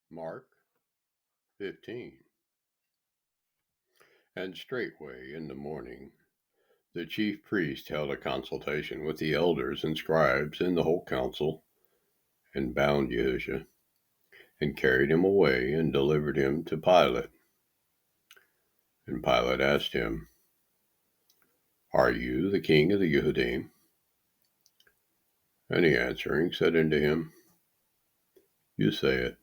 Mark 15. And straightway in the morning the chief priest held a consultation with the elders and scribes and the whole council, and bound YAHUSHA, and carried him away, and delivered him to Pilate. And Pilate asked him, Are you the king of the Yehudim? And he answering said unto him, You say it.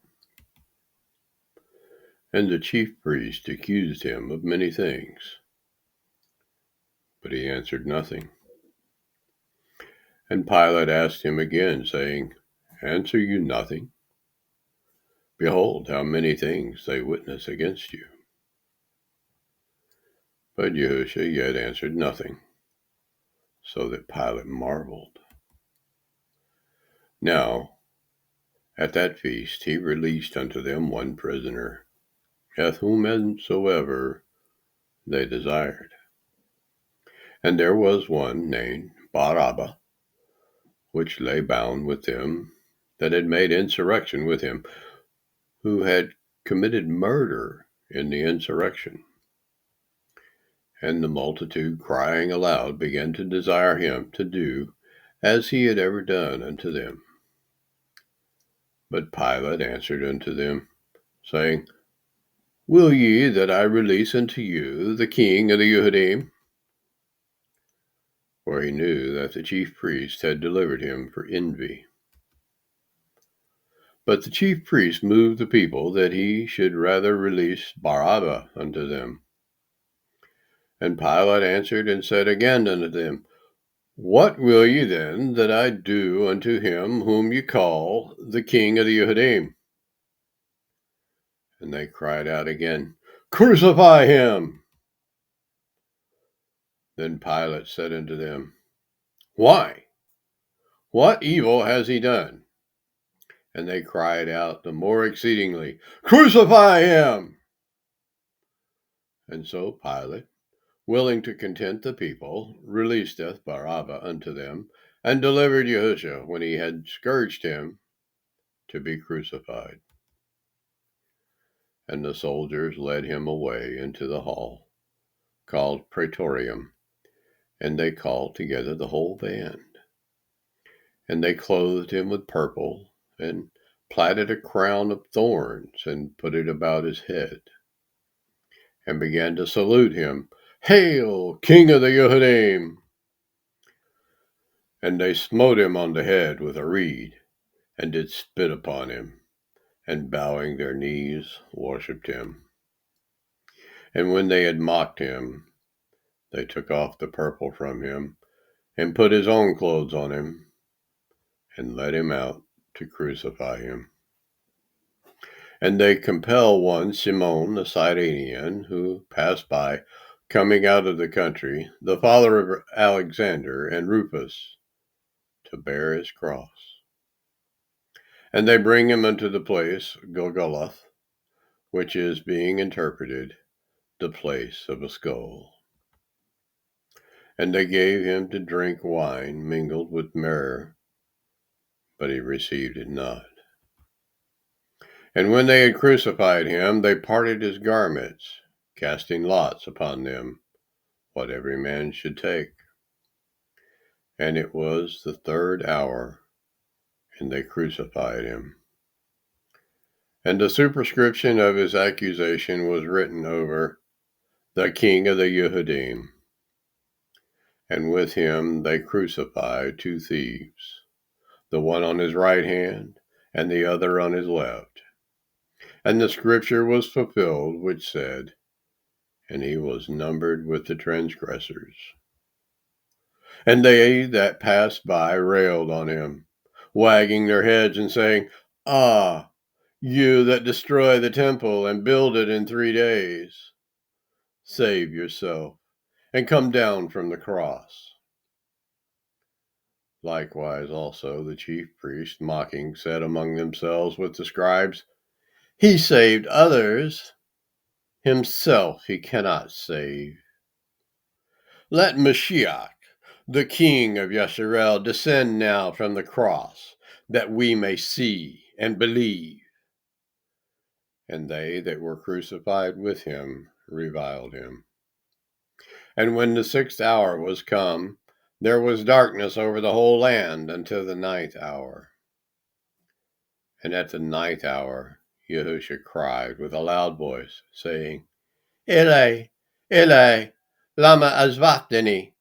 And the chief priest accused him of many things, but he answered nothing. And Pilate asked him again, saying, Answer you nothing? Behold, how many things they witness against you. But YAHUSHA yet answered nothing, so that Pilate marveled. Now, at that feast he released unto them one prisoner, whomsoever they desired. And there was one named Barabbas, which lay bound with them that had made insurrection with him, who had committed murder in the insurrection. And the multitude, crying aloud, began to desire him to do as he had ever done unto them. But Pilate answered unto them, saying, Will ye that I release unto you the king of the Yehudim? For he knew that the chief priest had delivered him for envy. But the chief priest moved the people that he should rather release Barabbas unto them. And Pilate answered and said again unto them, What will ye then that I do unto him whom ye call the king of the Yehudim? And they cried out again, Crucify him! Then Pilate said unto them, Why? What evil has he done? And they cried out the more exceedingly, Crucify him! And so Pilate, willing to content the people, released Barabbas unto them, and delivered YAHUSHA, when he had scourged him, to be crucified. And the soldiers led him away into the hall, called Praetorium, and they called together the whole band. And they clothed him with purple, and plaited a crown of thorns, and put it about his head, and began to salute him, Hail, King of the Yehudim! And they smote him on the head with a reed, and did spit upon him, and bowing their knees worshipped him. And when they had mocked him, they took off the purple from him, and put his own clothes on him, and led him out to crucify him. And they compel one Simon the Cyrenian, who passed by, coming out of the country, the father of Alexander and Rufus, to bear his cross. And they bring him unto the place Golgotha, which is, being interpreted, the place of a skull. And they gave him to drink wine mingled with myrrh, but he received it not. And when they had crucified him, they parted his garments, casting lots upon them, what every man should take. And it was the 3rd hour, and they crucified him. And the superscription of his accusation was written over, The King of the Yehudim. And with him they crucified 2 thieves, the one on his right hand, and the other on his left. And the scripture was fulfilled, which said, And he was numbered with the transgressors. And they that passed by railed on him, wagging their heads and saying, Ah, you that destroy the temple and build it in 3 days, save yourself, and come down from the cross. Likewise also the chief priests, mocking, said among themselves with the scribes, He saved others, himself he cannot save. Let Mashiach, the king of Yisrael, descend now from the cross, that we may see and believe. And they that were crucified with him reviled him. And when the 6th hour was come, there was darkness over the whole land until the 9th hour. And at the 9th hour YAHUSHA cried with a loud voice, saying, Eli, Eli, lama azvaktani,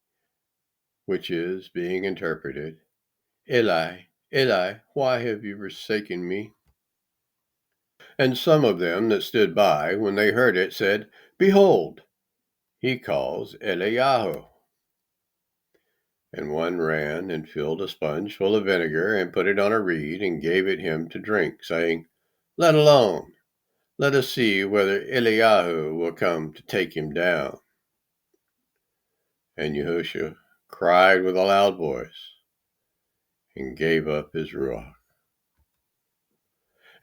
which is, being interpreted, Eli, Eli, why have you forsaken me? And some of them that stood by, when they heard it, said, Behold, he calls Eliyahu. And one ran and filled a sponge full of vinegar, and put it on a reed, and gave it him to drink, saying, Let alone, let us see whether Eliyahu will come to take him down. And YAHUSHA cried with a loud voice, and gave up his ruach.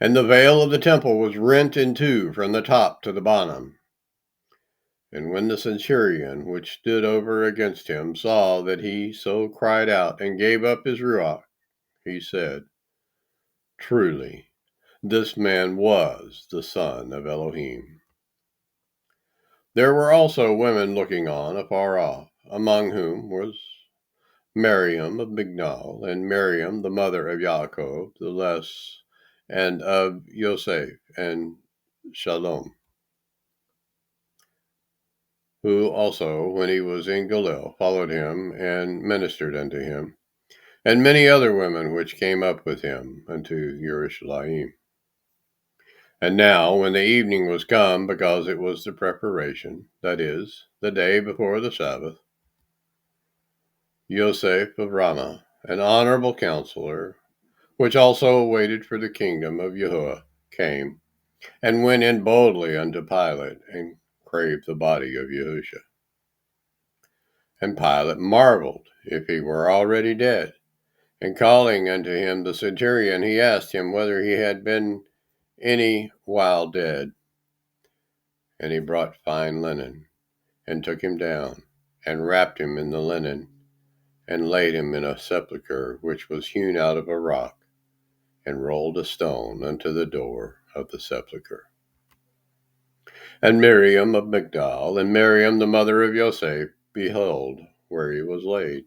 And the veil of the temple was rent in two from the top to the bottom. And when the centurion which stood over against him saw that he so cried out and gave up his ruach, he said, Truly, this man was the Son of Elohim. There were also women looking on afar off, among whom was Miriam of Magdal, and Miriam the mother of Yaakov the less, and of Yosef and Shalom, who also, when he was in Galilee, followed him and ministered unto him, and many other women which came up with him unto Jerusalem. And now, when the evening was come, because it was the preparation, that is, the day before the Sabbath, Joseph of Ramah, an honorable counselor, which also waited for the kingdom of YAHUAH, came, and went in boldly unto Pilate, and craved the body of YAHUSHA. And Pilate marveled if he were already dead. And calling unto him the centurion, he asked him whether he had been any while dead. And he brought fine linen, and took him down, and wrapped him in the linen, and laid him in a sepulchre which was hewn out of a rock, and rolled a stone unto the door of the sepulchre. And Miriam of Magdal, and Miriam the mother of Yosef, beheld where he was laid,